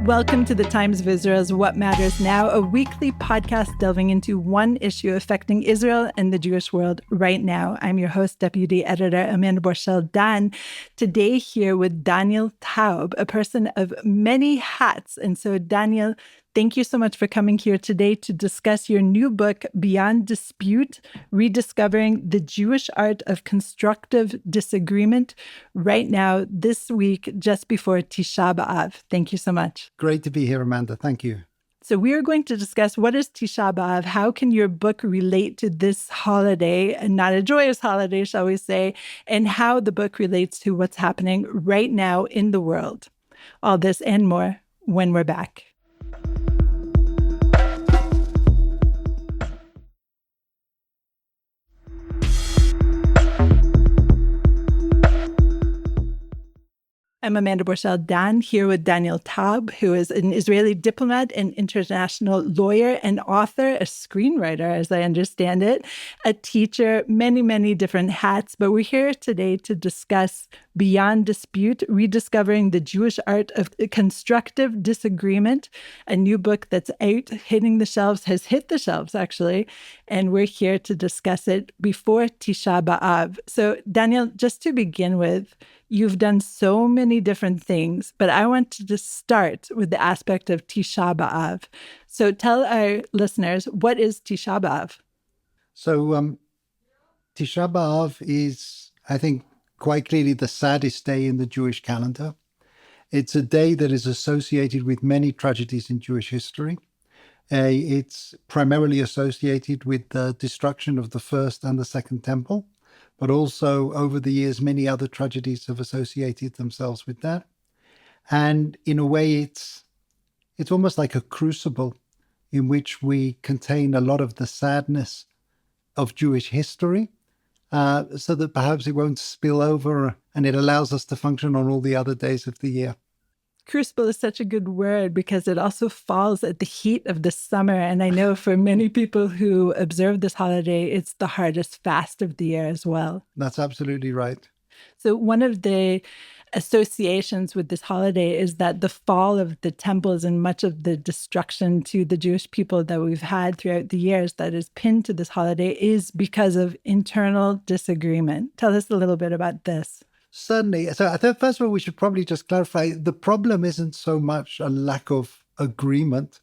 Welcome to the Times of Israel's What Matters Now, a weekly podcast delving into one issue affecting Israel and the Jewish world right now. I'm your host, Deputy Editor Amanda Borschel-Dan, today here with Daniel Taub, a person of many hats. And so, Daniel, thank you so much for coming here today to discuss your new book, Beyond Dispute, Rediscovering the Jewish Art of Constructive Disagreement, right now, this week, just before Tisha B'Av. Thank you so much. Great to be here, Amanda. Thank you. So we are going to discuss what is Tisha B'Av, how can your book relate to this holiday, and not a joyous holiday, shall we say, and how the book relates to what's happening right now in the world. All this and more when we're back. I'm Amanda Borschel-Dan, here with Daniel Taub, who is an Israeli diplomat and international lawyer and author, a screenwriter, as I understand it, a teacher, many, many different hats. But we're here today to discuss Beyond Dispute, Rediscovering the Jewish Art of Constructive Disagreement, a new book that's out, hitting the shelves, has hit the shelves, actually. And we're here to discuss it before Tisha B'Av. So, Daniel, just to begin with, you've done so many different things, but I want to just start with the aspect of Tisha B'Av. So tell our listeners, what is Tisha B'Av? So Tisha B'Av is, I think, quite clearly the saddest day in the Jewish calendar. It's a day that is associated with many tragedies in Jewish history. It's primarily associated with the destruction of the first and the second temple, but also over the years, many other tragedies have associated themselves with that. And in a way, it's almost like a crucible in which we contain a lot of the sadness of Jewish history, so that perhaps it won't spill over, and it allows us to function on all the other days of the year. Crucible is such a good word because it also falls at the heat of the summer. And I know for many people who observe this holiday, it's the hardest fast of the year as well. That's absolutely right. So one of the associations with this holiday is that the fall of the temples and much of the destruction to the Jewish people that we've had throughout the years that is pinned to this holiday is because of internal disagreement. Tell us a little bit about this. Certainly. So I think, first of all, we should probably just clarify the problem isn't so much a lack of agreement,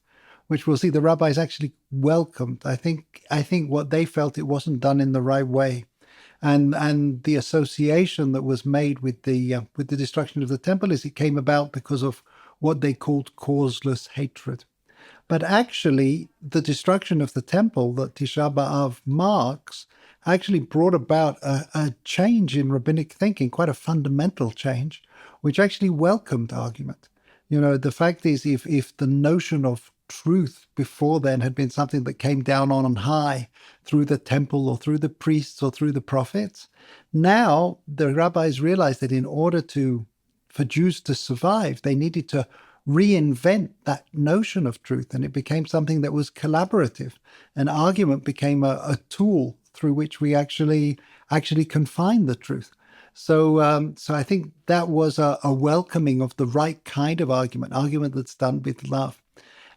which we'll see the rabbis actually welcomed. I think what they felt, it wasn't done in the right way. And the association that was made with the destruction of the temple is it came about because of what they called causeless hatred. But actually, the destruction of the temple that Tisha B'Av marks actually brought about a change in rabbinic thinking, quite a fundamental change, which actually welcomed argument. You know, the fact is, if the notion of truth before then had been something that came down on high through the temple or through the priests or through the prophets, now the rabbis realized that in order for Jews to survive, they needed to reinvent that notion of truth, and it became something that was collaborative. An argument became a tool through which we actually confine the truth. So I think that was a welcoming of the right kind of argument that's done with love.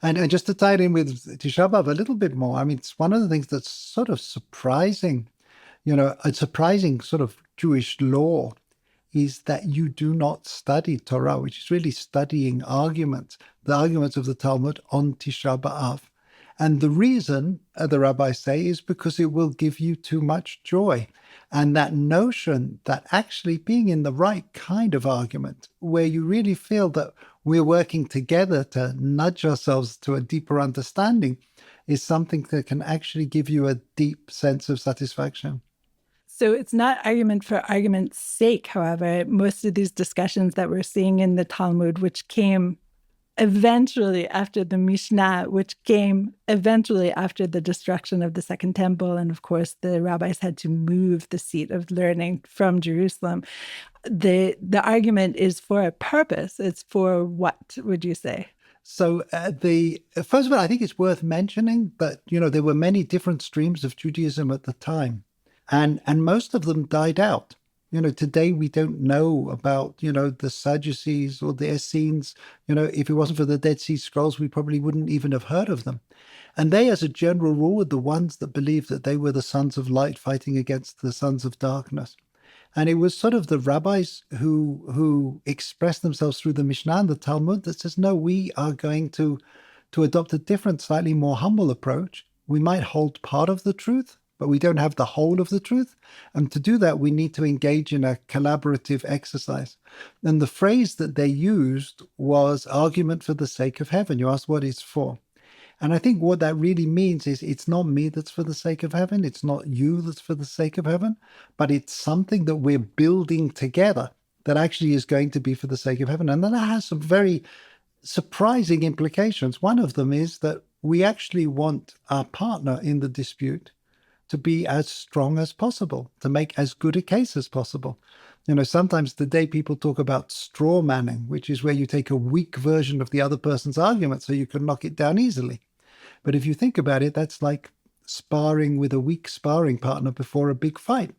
And just to tie it in with Tisha B'Av a little bit more, I mean, it's one of the things that's sort of surprising, a surprising sort of Jewish law is that you do not study Torah, which is really studying the arguments of the Talmud on Tisha B'Av. And the reason, the rabbis say, is because it will give you too much joy. And that notion that actually being in the right kind of argument, where you really feel that we're working together to nudge ourselves to a deeper understanding, is something that can actually give you a deep sense of satisfaction. So it's not argument for argument's sake, however. Most of these discussions that we're seeing in the Talmud, which came eventually after the Mishnah, which came eventually after the destruction of the Second Temple, and of course the rabbis had to move the seat of learning from Jerusalem, the argument is for a purpose. It's for what, would you say? So first of all, I think it's worth mentioning that, there were many different streams of Judaism at the time. And most of them died out. Today we don't know about, the Sadducees or the Essenes. If it wasn't for the Dead Sea Scrolls, we probably wouldn't even have heard of them. And they, as a general rule, were the ones that believed that they were the sons of light fighting against the sons of darkness. And it was sort of the rabbis who expressed themselves through the Mishnah and the Talmud that says, no, we are going to adopt a different, slightly more humble approach. We might hold part of the truth, but we don't have the whole of the truth. And to do that, we need to engage in a collaborative exercise. And the phrase that they used was argument for the sake of heaven. You asked what it's for. And I think what that really means is it's not me that's for the sake of heaven. It's not you that's for the sake of heaven, but it's something that we're building together that actually is going to be for the sake of heaven. And that has some very surprising implications. One of them is that we actually want our partner in the dispute to be as strong as possible, to make as good a case as possible. Sometimes today people talk about straw manning, which is where you take a weak version of the other person's argument so you can knock it down easily. But if you think about it, that's like sparring with a weak sparring partner before a big fight.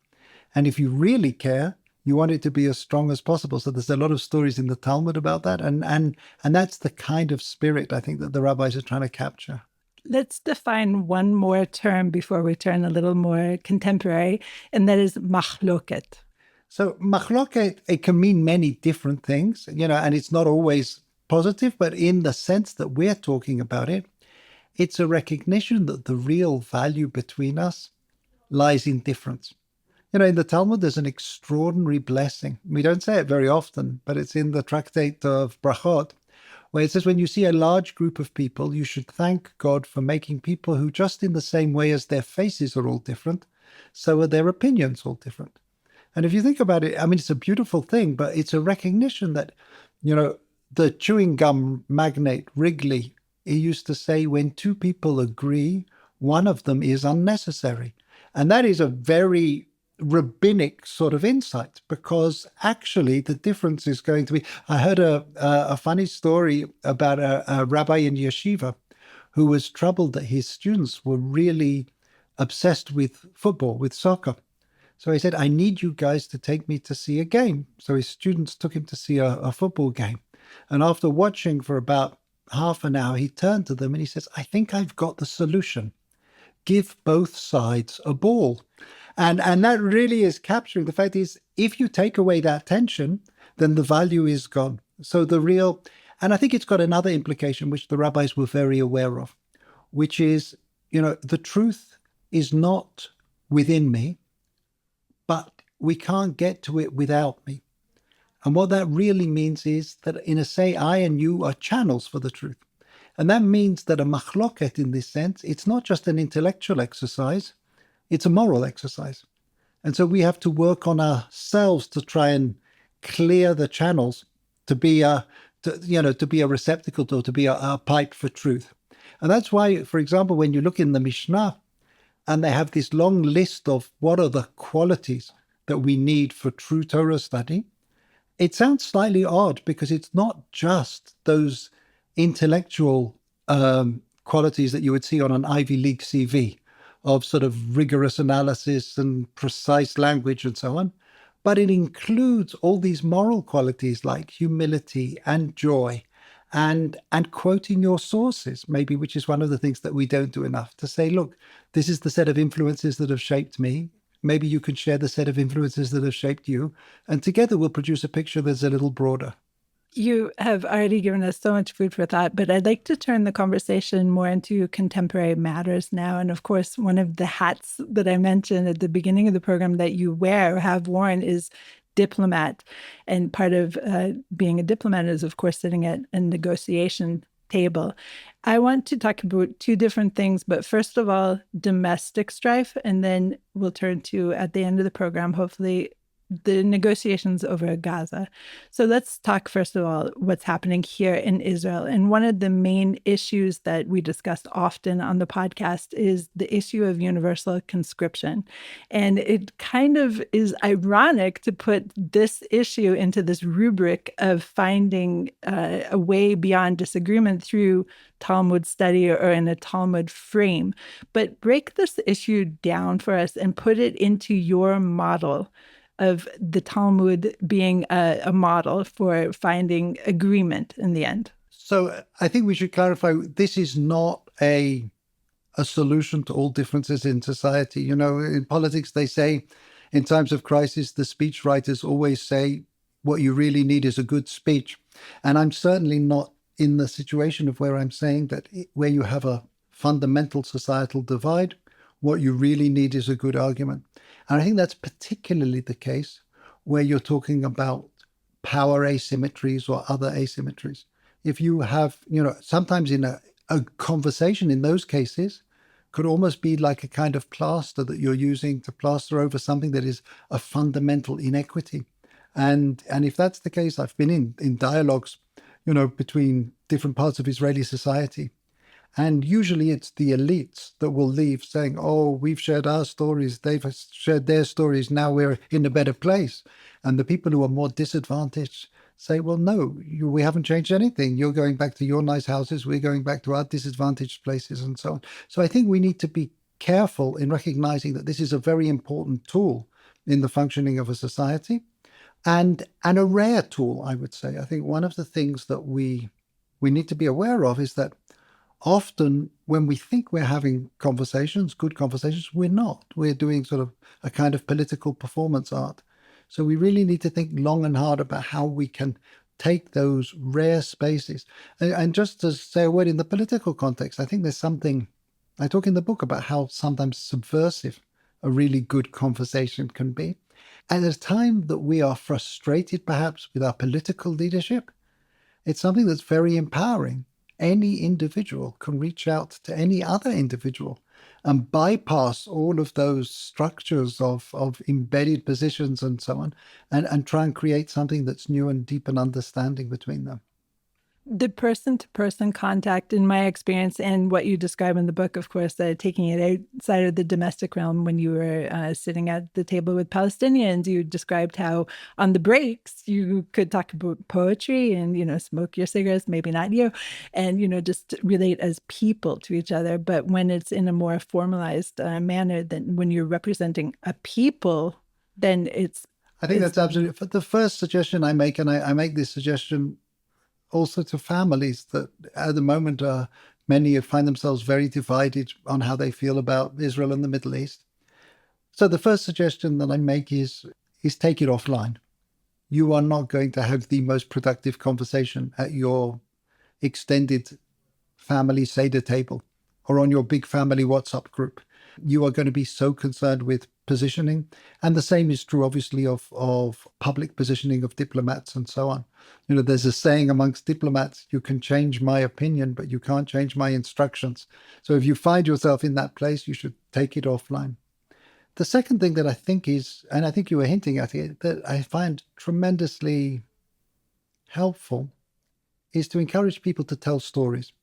And if you really care, you want it to be as strong as possible. So there's a lot of stories in the Talmud about that. And that's the kind of spirit I think that the rabbis are trying to capture. Let's define one more term before we turn a little more contemporary, and that is machloket. So machloket, it can mean many different things, and it's not always positive, but in the sense that we're talking about it, it's a recognition that the real value between us lies in difference. In the Talmud, there's an extraordinary blessing. We don't say it very often, but it's in the tractate of Brachot, where it says when you see a large group of people, you should thank God for making people who, just in the same way as their faces are all different, so are their opinions all different. And if you think about it, it's a beautiful thing, but it's a recognition that, the chewing gum magnate Wrigley, he used to say, when two people agree, one of them is unnecessary. And that is a very rabbinic sort of insight, because actually the difference is going to be, I heard a funny story about a rabbi in yeshiva who was troubled that his students were really obsessed with football, with soccer. So he said, I need you guys to take me to see a game. So his students took him to see a football game. And after watching for about half an hour, he turned to them and he says, I think I've got the solution. Give both sides a ball. And that really is capturing the fact is, if you take away that tension, then the value is gone. So and I think it's got another implication, which the rabbis were very aware of, which is, the truth is not within me, but we can't get to it without me. And what that really means is that, in a say, I and you are channels for the truth. And that means that a machloket, in this sense, it's not just an intellectual exercise, it's a moral exercise. And so we have to work on ourselves to try and clear the channels to be a receptacle, to be a pipe for truth. And that's why, for example, when you look in the Mishnah, and they have this long list of what are the qualities that we need for true Torah study, it sounds slightly odd because it's not just those intellectual qualities that you would see on an Ivy League CV of sort of rigorous analysis and precise language and so on, but it includes all these moral qualities like humility and joy and quoting your sources, maybe, which is one of the things that we don't do enough, to say, look, this is the set of influences that have shaped me. Maybe you can share the set of influences that have shaped you, and together we'll produce a picture that's a little broader. You have already given us so much food for thought, but I'd like to turn the conversation more into contemporary matters now. And of course, one of the hats that I mentioned at the beginning of the program that you wear or have worn is diplomat. And part of being a diplomat is, of course, sitting at a negotiation table. I want to talk about two different things, but first of all, domestic strife, and then we'll turn to, at the end of the program, hopefully, the negotiations over Gaza. So let's talk, first of all, what's happening here in Israel. And one of the main issues that we discussed often on the podcast is the issue of universal conscription. And it kind of is ironic to put this issue into this rubric of finding a way beyond disagreement through Talmud study or in a Talmud frame. But break this issue down for us and put it into your model of the Talmud being a model for finding agreement in the end? So I think we should clarify, this is not a solution to all differences in society. You know, in politics, they say in times of crisis, the speech writers always say, what you really need is a good speech. And I'm certainly not in the situation of where I'm saying that where you have a fundamental societal divide, what you really need is a good argument. And I think that's particularly the case where you're talking about power asymmetries or other asymmetries. If you have, you know, sometimes in a conversation in those cases could almost be like a kind of plaster that you're using to plaster over something that is a fundamental inequity. And if that's the case, I've been in dialogues, you know, between different parts of Israeli society. And usually it's the elites that will leave saying, oh, we've shared our stories, they've shared their stories, now we're in a better place. And the people who are more disadvantaged say, well, no, we haven't changed anything. You're going back to your nice houses, we're going back to our disadvantaged places and so on. So I think we need to be careful in recognizing that this is a very important tool in the functioning of a society and a rare tool, I would say. I think one of the things that we need to be aware of is that often when we think we're having conversations, good conversations, we're not. We're doing sort of a kind of political performance art. So we really need to think long and hard about how we can take those rare spaces. And just to say a word in the political context, I think there's something, I talk in the book about how sometimes subversive a really good conversation can be. At a time that we are frustrated perhaps with our political leadership, it's something that's very empowering. Any individual can reach out to any other individual and bypass all of those structures of embedded positions and so on, and try and create something that's new and deep and understanding between them. The person-to-person contact, in my experience, and what you describe in the book, of course, taking it outside of the domestic realm when you were sitting at the table with Palestinians, you described how on the breaks you could talk about poetry and, you know, smoke your cigarettes, maybe not you, and, you know, just relate as people to each other. But when it's in a more formalized manner, then when you're representing a people, then I think that's absolutely the first suggestion I make, and I make this suggestion also to families that at the moment many find themselves very divided on how they feel about Israel and the Middle East. So the first suggestion that I make is take it offline. You are not going to have the most productive conversation at your extended family Seder table or on your big family WhatsApp group. You are going to be so concerned with positioning. And the same is true, obviously, of public positioning of diplomats and so on. You know, there's a saying amongst diplomats, you can change my opinion, but you can't change my instructions. So if you find yourself in that place, you should take it offline. The second thing that I think is, and I think you were hinting at it, that I find tremendously helpful is to encourage people to tell stories,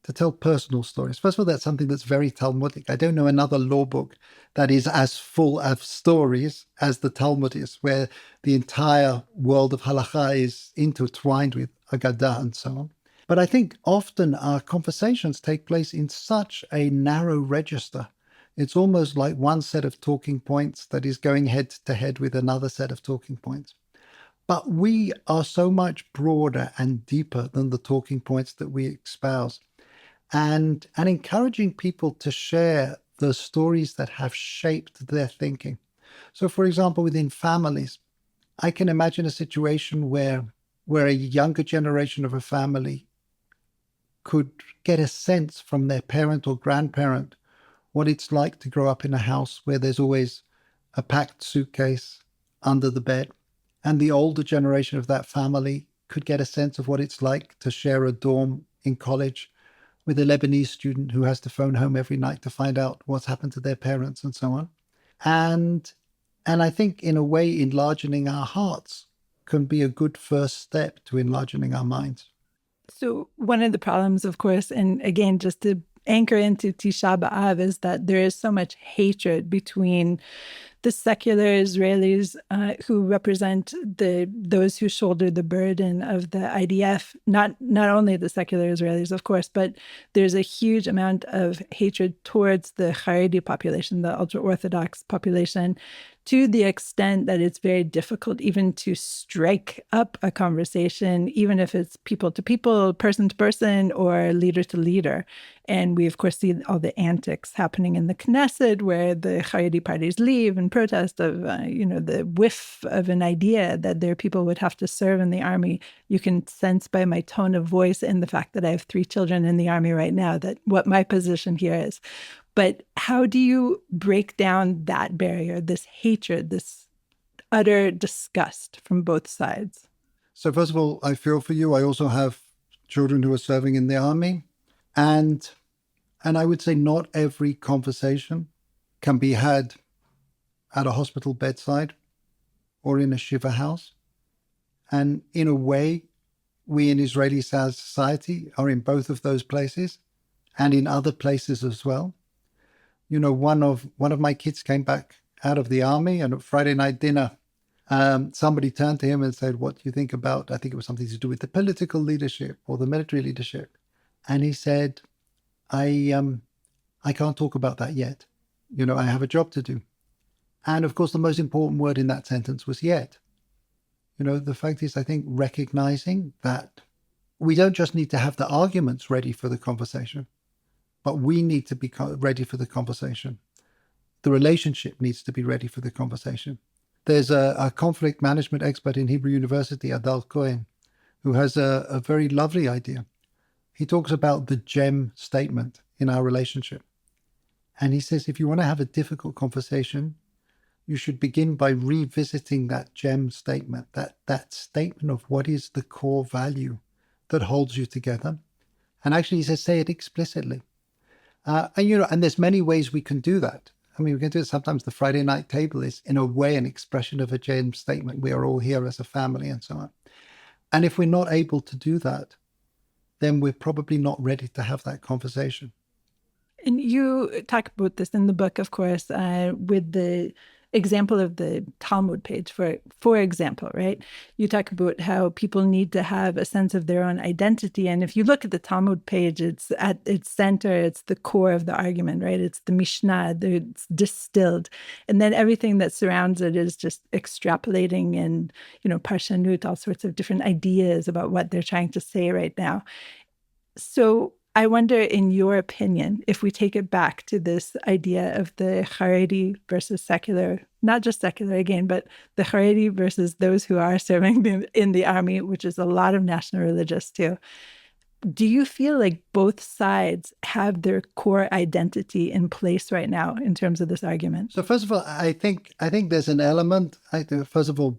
to tell personal stories. First of all, that's something that's very Talmudic. I don't know another law book that is as full of stories as the Talmud is, where the entire world of halakha is intertwined with Agadah and so on. But I think often our conversations take place in such a narrow register. It's almost like one set of talking points that is going head to head with another set of talking points. But we are so much broader and deeper than the talking points that we espouse. And encouraging people to share the stories that have shaped their thinking. So, for example, within families, I can imagine a situation where a younger generation of a family could get a sense from their parent or grandparent what it's like to grow up in a house where there's always a packed suitcase under the bed. And the older generation of that family could get a sense of what it's like to share a dorm in college with a Lebanese student who has to phone home every night to find out what's happened to their parents and so on. And I think in a way, enlarging our hearts can be a good first step to enlarging our minds. So one of the problems, of course, and again, just to anchor into Tisha B'Av, is that there is so much hatred between the secular Israelis who represent those who shoulder the burden of the IDF, not only the secular Israelis, of course, but there's a huge amount of hatred towards the Haredi population, the ultra-Orthodox population, to the extent that it's very difficult even to strike up a conversation, even if it's people to people, person to person, or leader to leader. And we, of course, see all the antics happening in the Knesset, where the Haredi parties leave in protest of, the whiff of an idea that their people would have to serve in the army. You can sense by my tone of voice and the fact that I have 3 children in the army right now that what my position here is. But how do you break down that barrier, this hatred, this utter disgust from both sides? So first of all, I feel for you. I also have children who are serving in the army. And I would say not every conversation can be had at a hospital bedside or in a shiva house. And in a way, we in Israeli society are in both of those places and in other places as well. One of my kids came back out of the army, and at Friday night dinner, somebody turned to him and said, "What do you think about," I think it was something to do with the political leadership or the military leadership. And he said, I can't talk about that yet. I have a job to do. And of course, the most important word in that sentence was yet. The fact is, I think, recognizing that we don't just need to have the arguments ready for the conversation, but we need to be ready for the conversation. The relationship needs to be ready for the conversation. There's a conflict management expert in Hebrew University, Adal Cohen, who has a very lovely idea. He talks about the gem statement in our relationship. And he says, if you want to have a difficult conversation, you should begin by revisiting that gem statement, that statement of what is the core value that holds you together. And actually, he says, say it explicitly. And there's many ways we can do that. I mean, we can do it. Sometimes the Friday night table is, in a way, an expression of a gem statement. We are all here as a family and so on. And if we're not able to do that, then we're probably not ready to have that conversation. And you talk about this in the book, of course, with the example of the Talmud page, for example, right? You talk about how people need to have a sense of their own identity. And if you look at the Talmud page, it's at its center, it's the core of the argument, right? It's the Mishnah, it's distilled. And then everything that surrounds it is just extrapolating and, parshanut, all sorts of different ideas about what they're trying to say right now. So I wonder, in your opinion, if we take it back to this idea of the Haredi versus secular, not just secular again, but the Haredi versus those who are serving in the army, which is a lot of national religious too. Do you feel like both sides have their core identity in place right now in terms of this argument? So first of all, I think there's an element. First of all,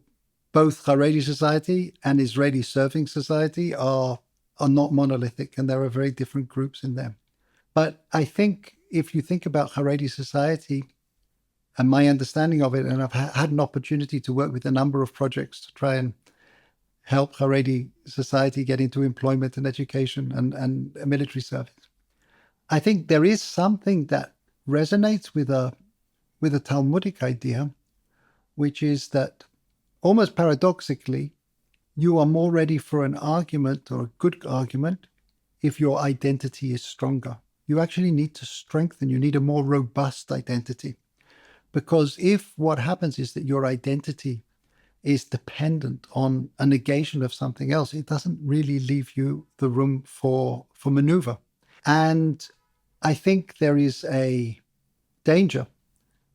both Haredi society and Israeli serving society are not monolithic, and there are very different groups in them. But I think if you think about Haredi society and my understanding of it, and I've had an opportunity to work with a number of projects to try and help Haredi society get into employment and education and military service, I think there is something that resonates with a Talmudic idea, which is that almost paradoxically, you are more ready for an argument or a good argument if your identity is stronger. You actually need to strengthen. You need a more robust identity. Because if what happens is that your identity is dependent on a negation of something else, it doesn't really leave you the room for maneuver. And I think there is a danger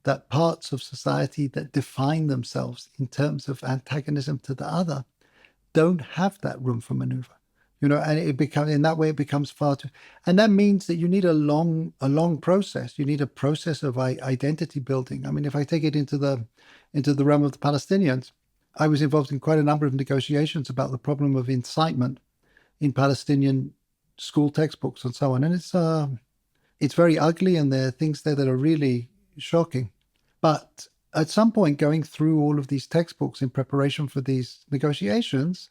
that parts of society that define themselves in terms of antagonism to the other don't have that room for maneuver, and it becomes far too, and that means that you need a long process. You need a process of identity building. I mean, if I take it into the realm of the Palestinians, I was involved in quite a number of negotiations about the problem of incitement in Palestinian school textbooks and so on, and it's very ugly, and there are things there that are really shocking. But at some point, going through all of these textbooks in preparation for these negotiations,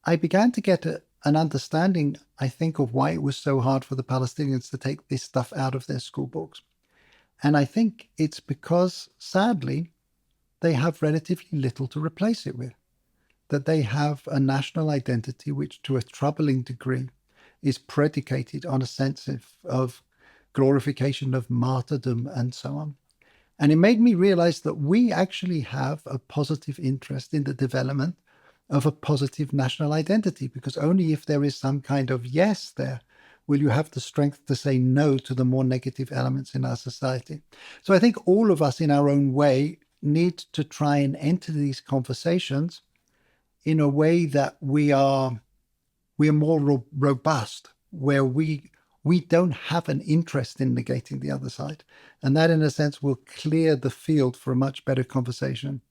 I began to get an understanding, I think, of why it was so hard for the Palestinians to take this stuff out of their school books. And I think it's because, sadly, they have relatively little to replace it with, that they have a national identity which, to a troubling degree, is predicated on a sense of glorification of martyrdom and so on. And it made me realize that we actually have a positive interest in the development of a positive national identity, because only if there is some kind of yes there will you have the strength to say no to the more negative elements in our society. So I think all of us in our own way need to try and enter these conversations in a way that we are more robust, where we don't have an interest in negating the other side. And that, in a sense, will clear the field for a much better conversation.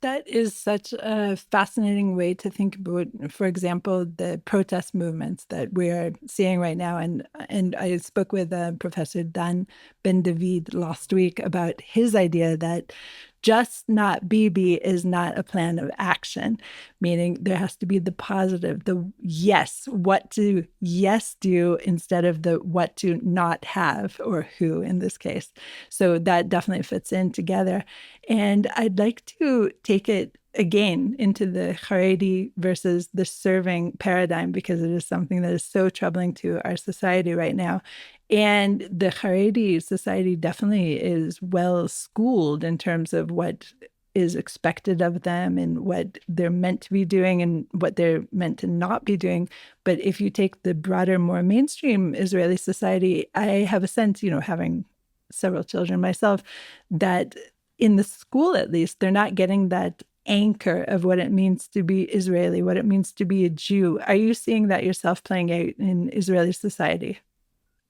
That is such a fascinating way to think about, for example, the protest movements that we're seeing right now. And I spoke with Professor Dan Ben David last week about his idea that just not Bibi is not a plan of action, meaning there has to be the positive, the yes, what to yes do instead of the what to not have, or who in this case. So that definitely fits in together. And I'd like to take it again into the Haredi versus the serving paradigm, because it is something that is so troubling to our society right now. And the Haredi society definitely is well schooled in terms of what is expected of them and what they're meant to be doing and what they're meant to not be doing. But if you take the broader, more mainstream Israeli society, I have a sense, having several children myself, that in the school, at least, they're not getting that anchor of what it means to be Israeli, what it means to be a Jew. Are you seeing that yourself playing out in Israeli society?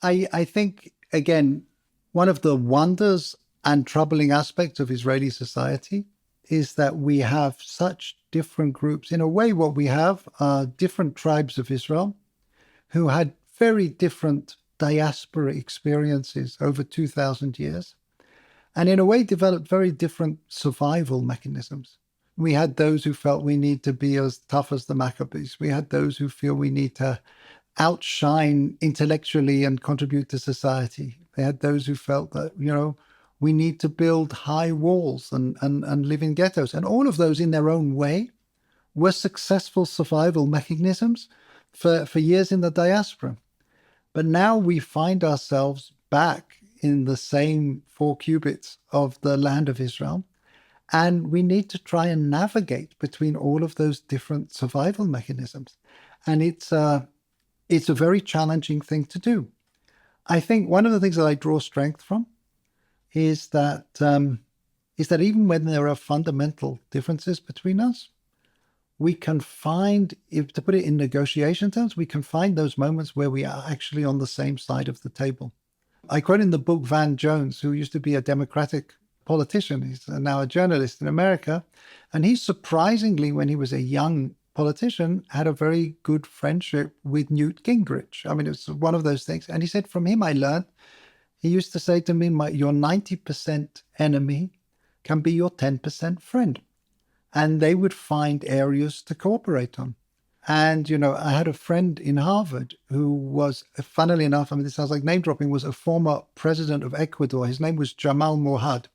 I think, again, one of the wonders and troubling aspects of Israeli society is that we have such different groups. In a way, what we have are different tribes of Israel who had very different diaspora experiences over 2,000 years, and in a way developed very different survival mechanisms. We had those who felt we need to be as tough as the Maccabees. We had those who feel we need to outshine intellectually and contribute to society. They had those who felt that, we need to build high walls and live in ghettos. And all of those in their own way were successful survival mechanisms for years in the diaspora. But now we find ourselves back in the same 4 cubits of the land of Israel. And we need to try and navigate between all of those different survival mechanisms. And it's a very challenging thing to do. I think one of the things that I draw strength from is that even when there are fundamental differences between us, we can find, if to put it in negotiation terms, we can find those moments where we are actually on the same side of the table. I quote in the book Van Jones, who used to be a Democratic politician. He's now a journalist in America. And he surprisingly, when he was a young politician, had a very good friendship with Newt Gingrich. I mean, it was one of those things. And he said, from him, I learned, he used to say to me, your 90% enemy can be your 10% friend. And they would find areas to cooperate on. And, I had a friend in Harvard who was, funnily enough, I mean, this sounds like name dropping, was a former president of Ecuador. His name was Jamal Morad.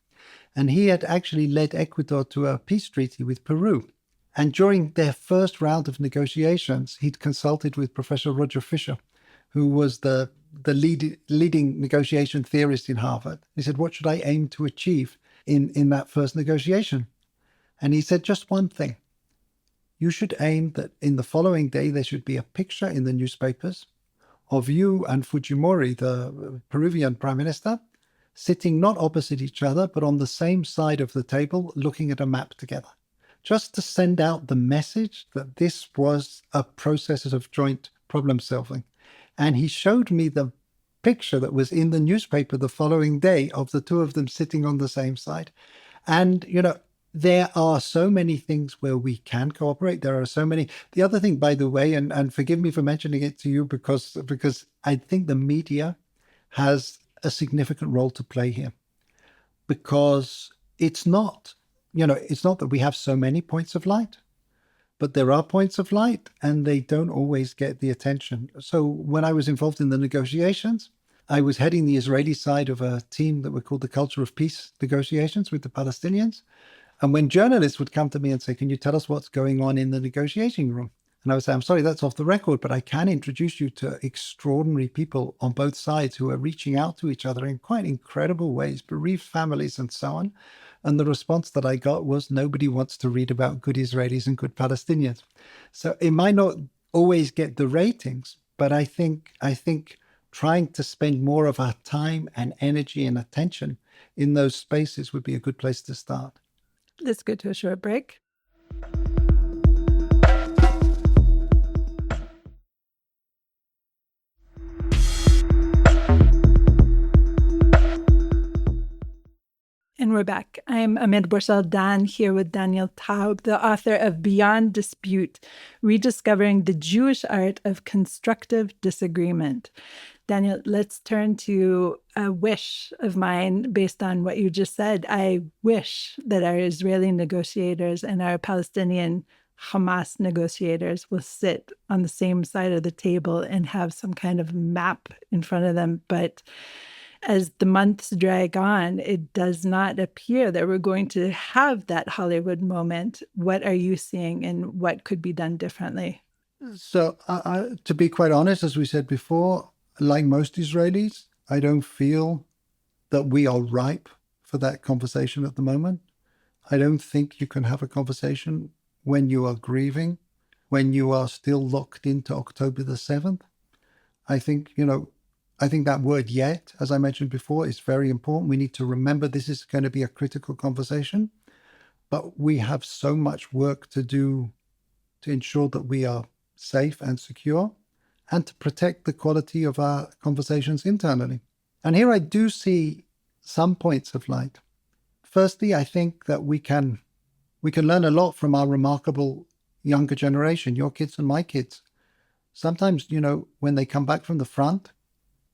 And he had actually led Ecuador to a peace treaty with Peru. And during their first round of negotiations, he'd consulted with Professor Roger Fisher, who was the leading negotiation theorist in Harvard. He said, what should I aim to achieve in that first negotiation? And he said just one thing. You should aim that in the following day, there should be a picture in the newspapers of you and Fujimori, the Peruvian prime minister, sitting not opposite each other, but on the same side of the table, looking at a map together, just to send out the message that this was a process of joint problem solving. And he showed me the picture that was in the newspaper the following day of the two of them sitting on the same side. And, there are so many things where we can cooperate. There are so many. The other thing, by the way, and forgive me for mentioning it to you, because I think the media has a significant role to play here, because it's not that we have so many points of light, but there are points of light and they don't always get the attention. So when I was involved in the negotiations, I was heading the Israeli side of a team that were called the Culture of Peace negotiations with the Palestinians. And when journalists would come to me and say, can you tell us what's going on in the negotiating room? And I would say, I'm sorry, that's off the record, but I can introduce you to extraordinary people on both sides who are reaching out to each other in quite incredible ways, bereaved families and so on. And the response that I got was, nobody wants to read about good Israelis and good Palestinians. So it might not always get the ratings, but I think trying to spend more of our time and energy and attention in those spaces would be a good place to start. Let's go to a short break. And we're back. I'm Amanda Borschel-Dan here with Daniel Taub, the author of Beyond Dispute, Rediscovering the Jewish Art of Constructive Disagreement. Daniel, let's turn to a wish of mine based on what you just said. I wish that our Israeli negotiators and our Palestinian Hamas negotiators will sit on the same side of the table and have some kind of map in front of them. But as the months drag on, it does not appear that we're going to have that Hollywood moment. What are you seeing and what could be done differently? So, to be quite honest, as we said before, like most Israelis, I don't feel that we are ripe for that conversation at the moment. I don't think you can have a conversation when you are grieving, when you are still locked into October the 7th. I think that word yet, as I mentioned before, is very important. We need to remember this is going to be a critical conversation, but we have so much work to do to ensure that we are safe and secure and to protect the quality of our conversations internally. And here I do see some points of light. Firstly, I think that we can learn a lot from our remarkable younger generation, your kids and my kids. Sometimes, when they come back from the front,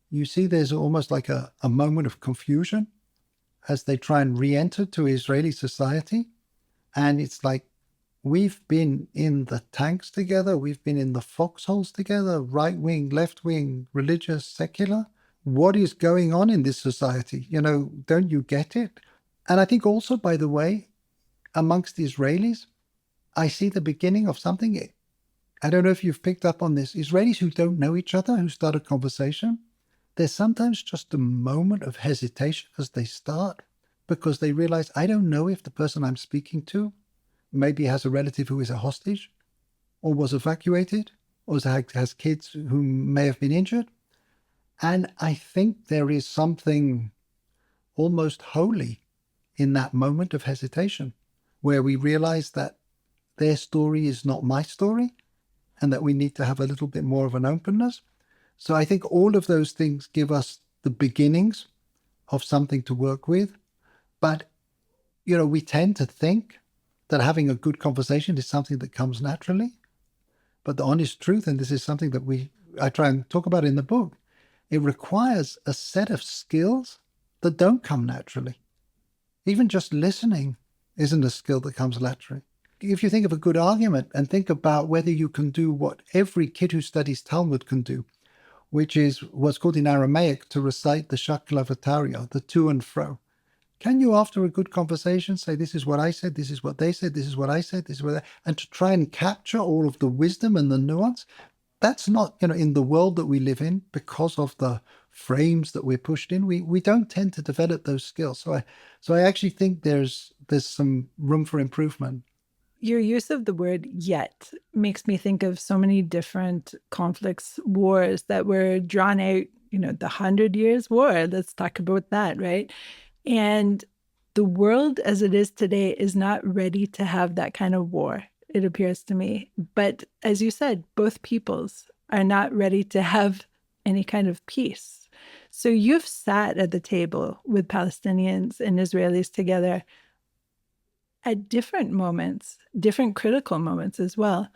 you see there's almost like a moment of confusion as they try and re-enter to Israeli society. And it's like, we've been in the tanks together. We've been in the foxholes together, right wing, left wing, religious, secular. What is going on in this society? Don't you get it? And I think also, by the way, amongst the Israelis, I see the beginning of something. I don't know if you've picked up on this. Israelis who don't know each other, who start a conversation, there's sometimes just a moment of hesitation as they start because they realize, I don't know if the person I'm speaking to maybe has a relative who is a hostage or was evacuated or has kids who may have been injured. And I think there is something almost holy in that moment of hesitation where we realize that their story is not my story and that we need to have a little bit more of an openness. So I think all of those things give us the beginnings of something to work with. But, we tend to think that having a good conversation is something that comes naturally. But the honest truth, and this is something that I try and talk about in the book, it requires a set of skills that don't come naturally. Even just listening isn't a skill that comes naturally. If you think of a good argument and think about whether you can do what every kid who studies Talmud can do, which is what's called in Aramaic to recite the Adversarial, the to and fro. Can you, after a good conversation, say, this is what I said, this is what they said, this is what I said, this is what and to try and capture all of the wisdom and the nuance? That's not, in the world that we live in, because of the frames that we're pushed in, we don't tend to develop those skills. So I actually think there's some room for improvement. Your use of the word yet makes me think of so many different conflicts, wars that were drawn out, the 100 Years' War. Let's talk about that, right? And the world as it is today is not ready to have that kind of war, it appears to me. But as you said, both peoples are not ready to have any kind of peace. So you've sat at the table with Palestinians and Israelis together at different moments, different critical moments as well.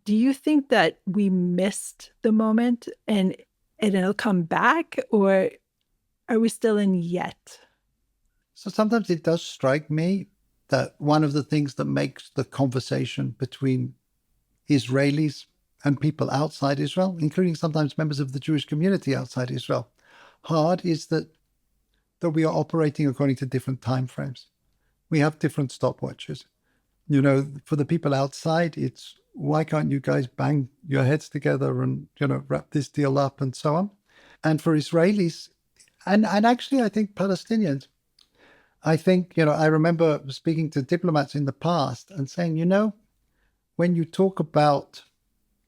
Do you think that we missed the moment and it'll come back, or are we still in yet? So sometimes it does strike me that one of the things that makes the conversation between Israelis and people outside Israel, including sometimes members of the Jewish community outside Israel, hard is that we are operating according to different time frames. We have different stopwatches. You know, for the people outside, it's why can't you guys bang your heads together and, you know, wrap this deal up and so on. And for Israelis, and actually I think Palestinians, I think, you know, I remember speaking to diplomats in the past and saying, you know, when you talk about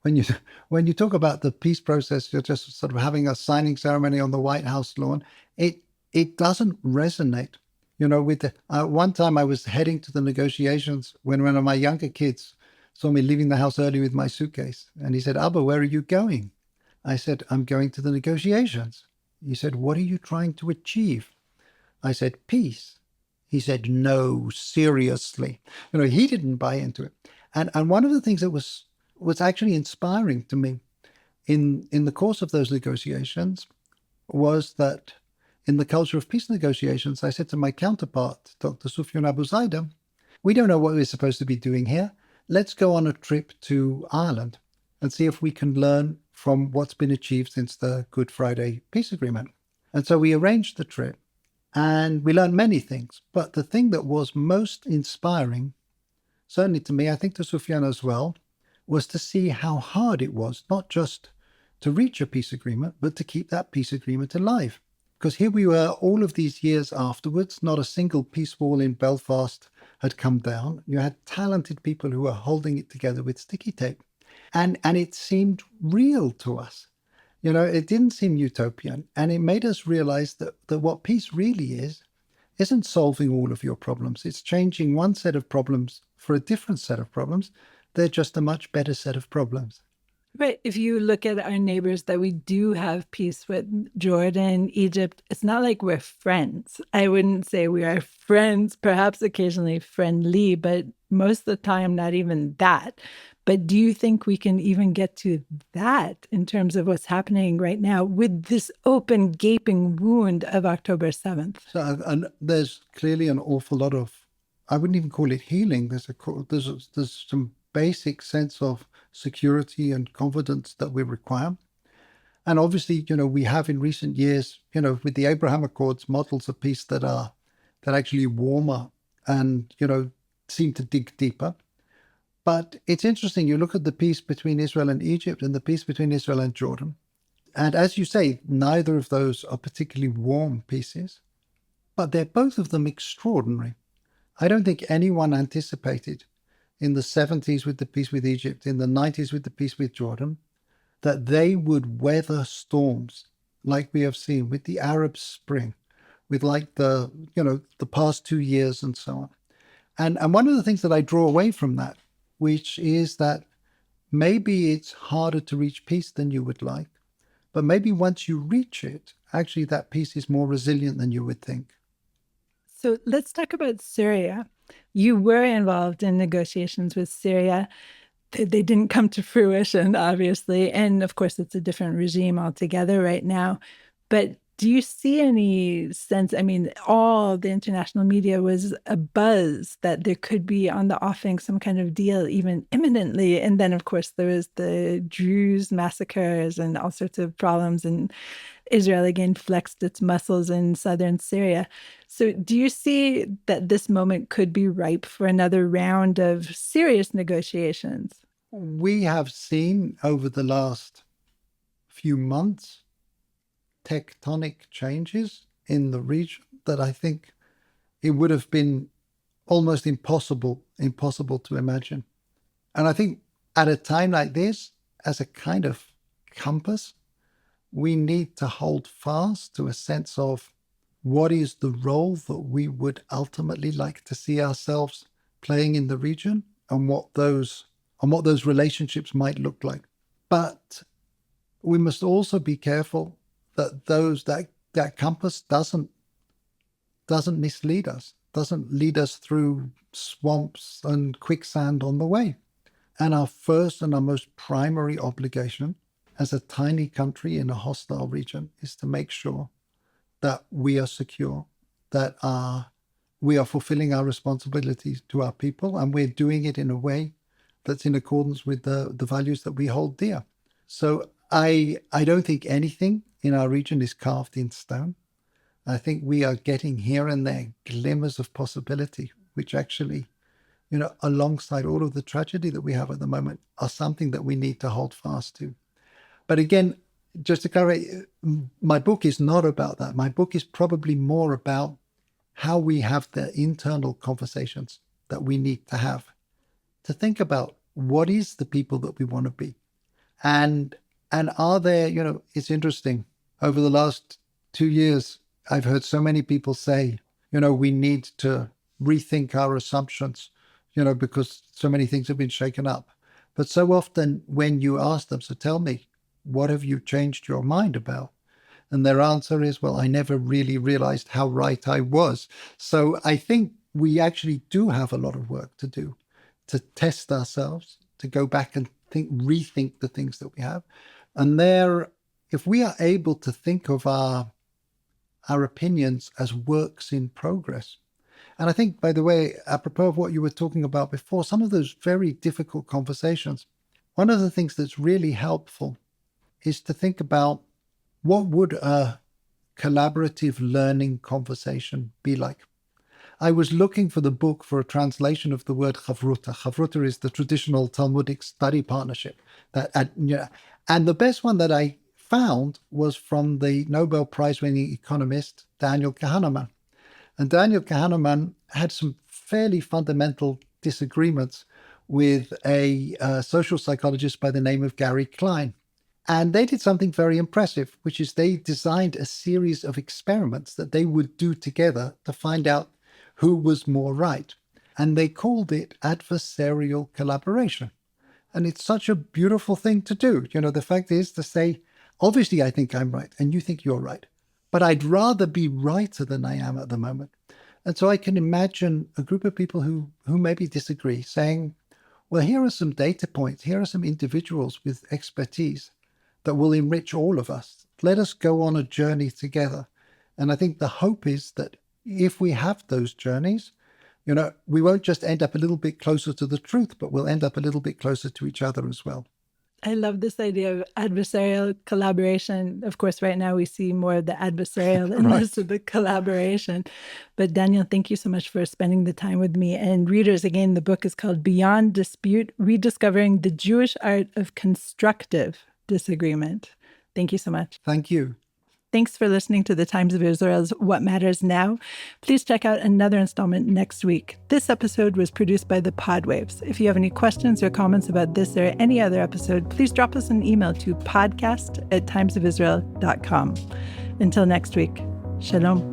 when you when you talk about the peace process, you're just sort of having a signing ceremony on the White House lawn. It doesn't resonate. You know, with the one time I was heading to the negotiations when one of my younger kids saw me leaving the house early with my suitcase, and he said, "Abba, where are you going?" I said, "I'm going to the negotiations." He said, "What are you trying to achieve?" I said, "Peace." He said, "No, seriously." You know, he didn't buy into it. And one of the things that was actually inspiring to me in the course of those negotiations was that in the culture of peace negotiations, I said to my counterpart, Dr. Sufyan Abu Zaida, we don't know what we're supposed to be doing here. Let's go on a trip to Ireland and see if we can learn from what's been achieved since the Good Friday Peace Agreement. And so we arranged the trip and we learned many things. But the thing that was most inspiring, certainly to me, I think to Sufyan as well, was to see how hard it was, not just to reach a peace agreement, but to keep that peace agreement alive. Because here we were all of these years afterwards, not a single peace wall in Belfast had come down. You had talented people who were holding it together with sticky tape. And it seemed real to us. You know, it didn't seem utopian. And it made us realize that what peace really isn't solving all of your problems. It's changing one set of problems for a different set of problems. They're just a much better set of problems. Right. If you look at our neighbors that we do have peace with, Jordan, Egypt, it's not like we're friends. I wouldn't say we are friends, perhaps occasionally friendly, but most of the time, not even that. But do you think we can even get to that in terms of what's happening right now with this open, gaping wound of October 7th? So, and there's clearly an awful lot of, I wouldn't even call it healing. There's some basic sense of security and confidence that we require. And obviously, you know, we have in recent years, you know, with the Abraham Accords, models of peace that actually warmer and, you know, seem to dig deeper. But it's interesting, you look at the peace between Israel and Egypt and the peace between Israel and Jordan. And as you say, neither of those are particularly warm peaces, but they're both of them extraordinary. I don't think anyone anticipated in the 70s with the peace with Egypt, in the 90s with the peace with Jordan, that they would weather storms like we have seen with the Arab Spring, with like the past 2 years and so on. And one of the things that I draw away from that, which is that maybe it's harder to reach peace than you would like, but maybe once you reach it, actually that peace is more resilient than you would think. So let's talk about Syria. You were involved in negotiations with Syria. They didn't come to fruition, obviously. And of course, it's a different regime altogether right now. But do you see any sense? I mean, all the international media was abuzz that there could be on the offing some kind of deal, even imminently. And then, of course, there was the Druze massacres and all sorts of problems. And Israel again flexed its muscles in southern Syria. So do you see that this moment could be ripe for another round of serious negotiations? We have seen over the last few months tectonic changes in the region that I think it would have been almost impossible to imagine. And I think at a time like this, as a kind of compass, we need to hold fast to a sense of what is the role that we would ultimately like to see ourselves playing in the region and what those relationships might look like. But we must also be careful that that compass doesn't mislead us, doesn't lead us through swamps and quicksand on the way. And our first and our most primary obligation as a tiny country in a hostile region is to make sure that we are secure, that we are fulfilling our responsibilities to our people, and we're doing it in a way that's in accordance with the values that we hold dear. So I don't think anything in our region is carved in stone. I think we are getting here and there glimmers of possibility, which actually, alongside all of the tragedy that we have at the moment, are something that we need to hold fast to. But again, just to clarify, my book is not about that. My book is probably more about how we have the internal conversations that we need to have to think about what is the people that we want to be. And are there, it's interesting. Over the last 2 years, I've heard so many people say, we need to rethink our assumptions, because so many things have been shaken up. But so often when you ask them, so tell me, what have you changed your mind about? And their answer is, well, I never really realized how right I was. So I think we actually do have a lot of work to do to test ourselves, to go back and rethink the things that we have. And if we are able to think of our opinions as works in progress. And I think, by the way, apropos of what you were talking about before, some of those very difficult conversations, one of the things that's really helpful is to think about what would a collaborative learning conversation be like. I was looking for the book for a translation of the word chavruta. Chavruta is the traditional Talmudic study partnership. And the best one that I found was from the Nobel Prize-winning economist Daniel Kahneman. And Daniel Kahneman had some fairly fundamental disagreements with a social psychologist by the name of Gary Klein. And they did something very impressive, which is they designed a series of experiments that they would do together to find out who was more right. And they called it adversarial collaboration. And it's such a beautiful thing to do. The fact is to say, obviously I think I'm right and you think you're right, but I'd rather be righter than I am at the moment. And so I can imagine a group of people who maybe disagree saying, well, here are some data points. Here are some individuals with expertise that will enrich all of us. Let us go on a journey together. And I think the hope is that if we have those journeys, we won't just end up a little bit closer to the truth, but we'll end up a little bit closer to each other as well. I love this idea of adversarial collaboration. Of course, right now we see more of the adversarial and less of the collaboration. But Daniel, thank you so much for spending the time with me. And readers, again, the book is called Beyond Dispute, Rediscovering the Jewish Art of Constructive Disagreement. Thank you so much. Thank you. Thanks for listening to the Times of Israel's What Matters Now. Please check out another installment next week. This episode was produced by the Podwaves. If you have any questions or comments about this or any other episode, please drop us an email to podcast@timesofisrael.com. Until next week, shalom.